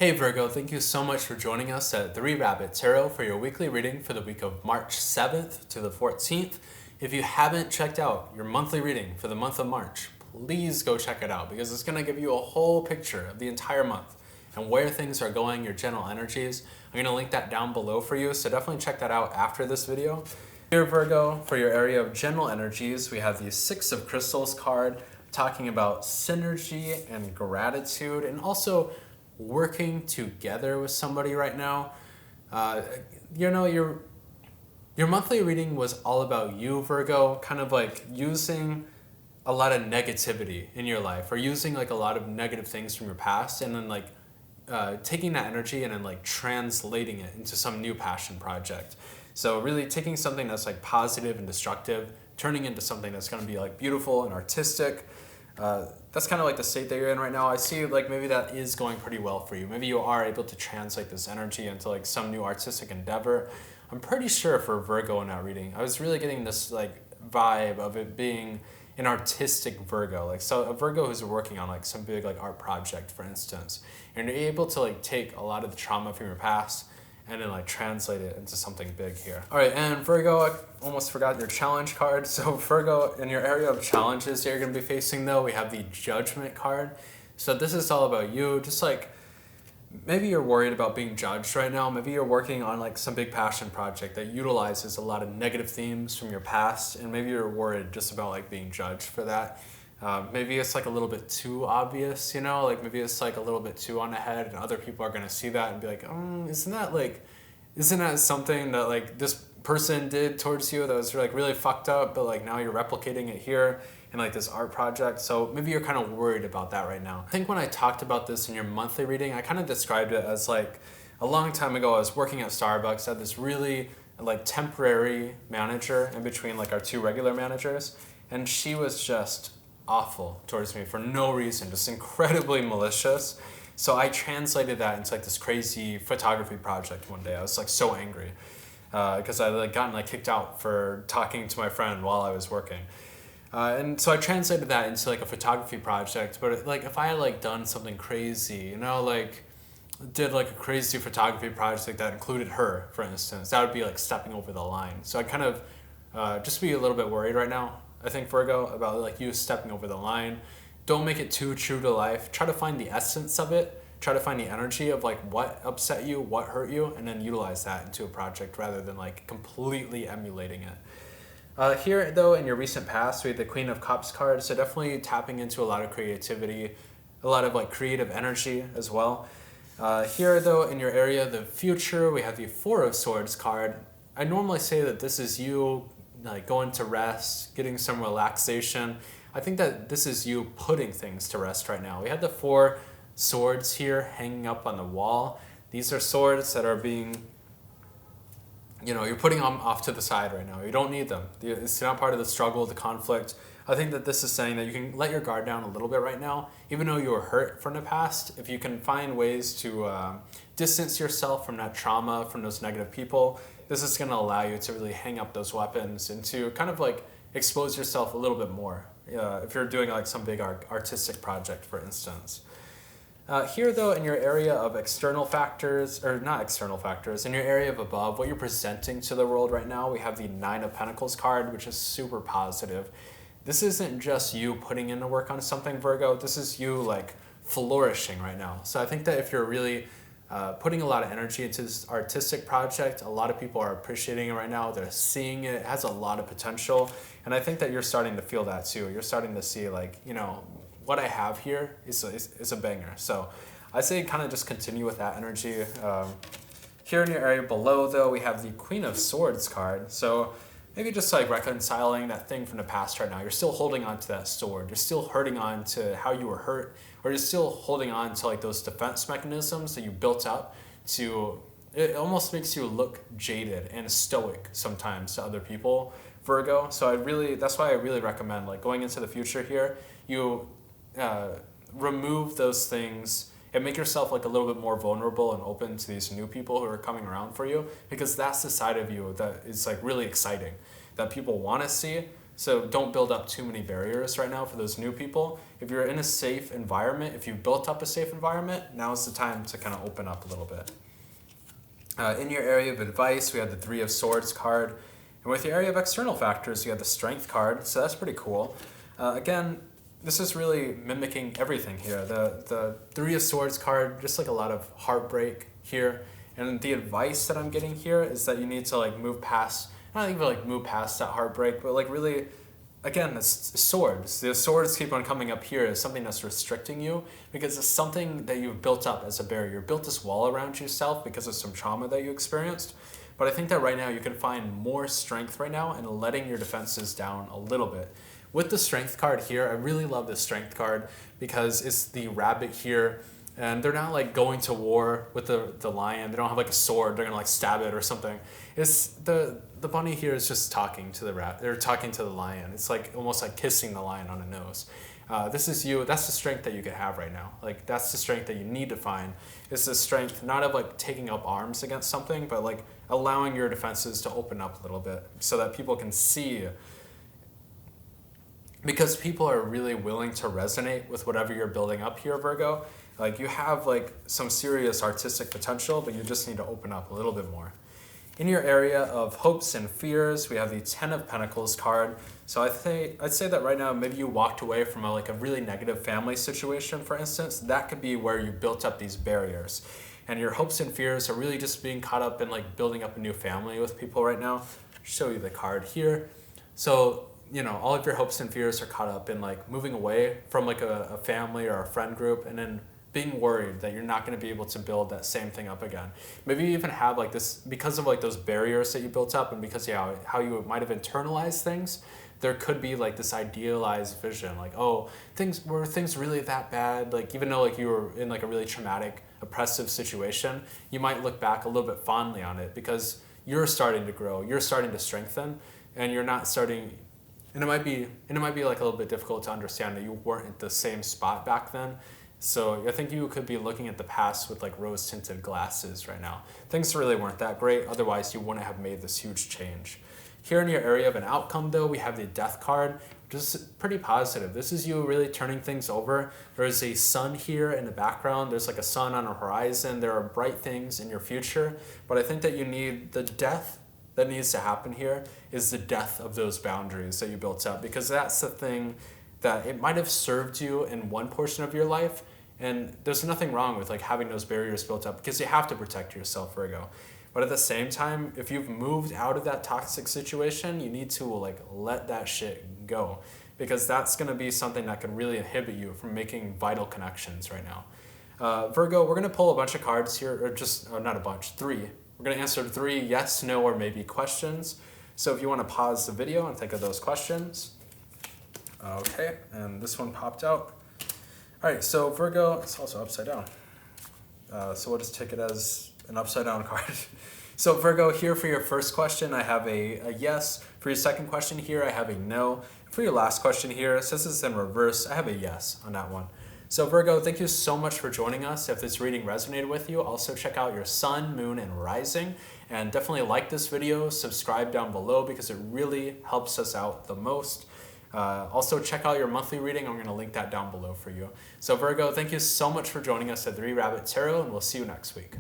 Hey Virgo, thank you so much for joining us at 3 Rabbit Tarot for your weekly reading for the week of March 7th to the 14th. If you haven't checked out your monthly reading for the month of March, please go check it out because it's going to give you a whole picture of the entire month and where things are going, your general energies. I'm going to link that down below for you, so definitely check that out after this video. Here Virgo, for your area of general energies, we have the Six of Crystals card talking about synergy and gratitude and also working together with somebody right now. Your monthly reading was all about you, Virgo, kind of like using a lot of negativity in your life or using like a lot of negative things from your past and then like taking that energy and then like translating it into some new passion project. So really taking something that's like positive and destructive, turning into something that's going to be like beautiful and artistic. That's kind of like the state that you're in right now. I see like maybe that is going pretty well for you. Maybe you are able to translate this energy into like some new artistic endeavor. I'm pretty sure for Virgo in that reading, I was really getting this like vibe of it being an artistic Virgo, like so a Virgo who's working on like some big like art project, for instance, and you're able to like take a lot of the trauma from your past and then like translate it into something big here. All right, and Virgo, I almost forgot your challenge card. So Virgo, in your area of challenges that you're gonna be facing though, we have the Judgment card. So this is all about you, just like maybe you're worried about being judged right now. Maybe you're working on like some big passion project that utilizes a lot of negative themes from your past, and maybe you're worried just about like being judged for that. Maybe it's like a little bit too obvious, like maybe it's like a little bit too on ahead and other people are going to see that and be like, isn't that something that like this person did towards you that was like really fucked up, but like now you're replicating it here in like this art project. So maybe you're kind of worried about that right now. I think when I talked about this in your monthly reading, I kind of described it as like a long time ago, I was working at Starbucks. I had this really like temporary manager in between like our two regular managers. And she was just awful towards me for no reason, just incredibly malicious. So I translated that into like this crazy photography project one day. I was like so angry because I like gotten like kicked out for talking to my friend while I was working. And so I translated that into like a photography project. But like if I had like done something crazy, like did like a crazy photography project that included her, for instance, that would be like stepping over the line. So I kind of just be a little bit worried right now, I think, Virgo, about like you stepping over the line. Don't make it too true to life. Try to find the essence of it. Try to find the energy of like what upset you, what hurt you, and then utilize that into a project rather than like completely emulating it. Here though, in your recent past, we had the Queen of Cups card, so definitely tapping into a lot of creativity, a lot of like creative energy as well. Here though, in your area of the future, we have the Four of Swords card. I normally say that this is you like going to rest, getting some relaxation. I think that this is you putting things to rest right now. We had the Four Swords here hanging up on the wall. These are swords that are being, you're putting them off to the side right now. You don't need them. It's not part of the struggle, the conflict. I think that this is saying that you can let your guard down a little bit right now, even though you were hurt from the past. If you can find ways to distance yourself from that trauma, from those negative people, this is going to allow you to really hang up those weapons and to kind of like expose yourself a little bit more if you're doing like some big artistic project, for instance. Here though, in your area of external factors, or not external factors, in your area of above, what you're presenting to the world right now, we have the Nine of Pentacles card, which is super positive. This isn't just you putting in the work on something, Virgo. This is you like flourishing right now. So I think that if you're really putting a lot of energy into this artistic project, a lot of people are appreciating it right now. They're seeing it. It has a lot of potential. And I think that you're starting to feel that too. You're starting to see like, what I have here is a banger. So I say kind of just continue with that energy. Here in your area below though, we have the Queen of Swords card. So maybe just like reconciling that thing from the past right now. You're still holding on to that sword. You're still hurting on to how you were hurt, or you're still holding on to like those defense mechanisms that you built up to. It almost makes you look jaded and stoic sometimes to other people, Virgo. So that's why I really recommend like going into the future here, you remove those things and make yourself like a little bit more vulnerable and open to these new people who are coming around for you, because that's the side of you that is like really exciting, that people want to see, So don't build up too many barriers right now for those new people. If you're in a safe environment, if you've built up a safe environment, now's the time to kind of open up a little bit. In your area of advice, we have the Three of Swords card. And with your area of external factors, you have the Strength card, so that's pretty cool. Again, this is really mimicking everything here. The Three of Swords card, just like a lot of heartbreak here. And the advice that I'm getting here is that you need to like move past, not even like move past that heartbreak, but like really, again, it's swords. The swords keep on coming up here as something that's restricting you because it's something that you've built up as a barrier. You built this wall around yourself because of some trauma that you experienced. But I think that right now you can find more strength right now in letting your defenses down a little bit. With the Strength card here, I really love the Strength card because it's the rabbit here. And they're not like going to war with the lion. They don't have like a sword. They're gonna like stab it or something. It's the bunny here is just talking to the rat. They're talking to the lion. It's like almost like kissing the lion on the nose. This is you. That's the strength that you could have right now. Like that's the strength that you need to find. It's the strength not of like taking up arms against something, but like allowing your defenses to open up a little bit so that people can see. Because people are really willing to resonate with whatever you're building up here, Virgo. Like you have like some serious artistic potential, but you just need to open up a little bit more. In your area of hopes and fears, we have the Ten of Pentacles card. So I'd say that right now, maybe you walked away from a really negative family situation, for instance. That could be where you built up these barriers. And your hopes and fears are really just being caught up in like building up a new family with people right now. I'll show you the card here. So, you know, all of your hopes and fears are caught up in like moving away from like a family or a friend group and then being worried that you're not going to be able to build that same thing up again. Maybe you even have like this, because of like those barriers that you built up and because how you might have internalized things, there could be like this idealized vision, like, oh, were things really that bad? Like even though like you were in like a really traumatic, oppressive situation, you might look back a little bit fondly on it because you're starting to grow, you're starting to strengthen, and you're not starting. And it might be like a little bit difficult to understand that you weren't at the same spot back then. So I think you could be looking at the past with like rose-tinted glasses right now. Things really weren't that great, otherwise you wouldn't have made this huge change. Here in your area of an outcome though, we have the Death card, which is pretty positive. This is you really turning things over. There's a sun here in the background. There's like a sun on a horizon. There are bright things in your future, but I think that you need the death that needs to happen here is the death of those boundaries that you built up, because that's the thing that it might have served you in one portion of your life, and there's nothing wrong with like having those barriers built up because you have to protect yourself, Virgo. But at the same time, if you've moved out of that toxic situation, you need to like let that shit go, because that's going to be something that can really inhibit you from making vital connections right now. Virgo, we're going to pull a bunch of cards here, or just not a bunch, 3. We're going to answer 3 yes, no, or maybe questions. So if you want to pause the video and think of those questions. Okay, and this one popped out. All right, so Virgo, it's also upside down. So we'll just take it as an upside down card. So Virgo, here for your first question, I have a yes. For your second question here, I have a no. For your last question here, since it's in reverse, I have a yes on that one. So Virgo, thank you so much for joining us. If this reading resonated with you, also check out your sun, moon, and rising. And definitely like this video, subscribe down below because it really helps us out the most. Also check out your monthly reading. I'm going to link that down below for you. So Virgo, thank you so much for joining us at 3 Rabbit Tarot, and we'll see you next week.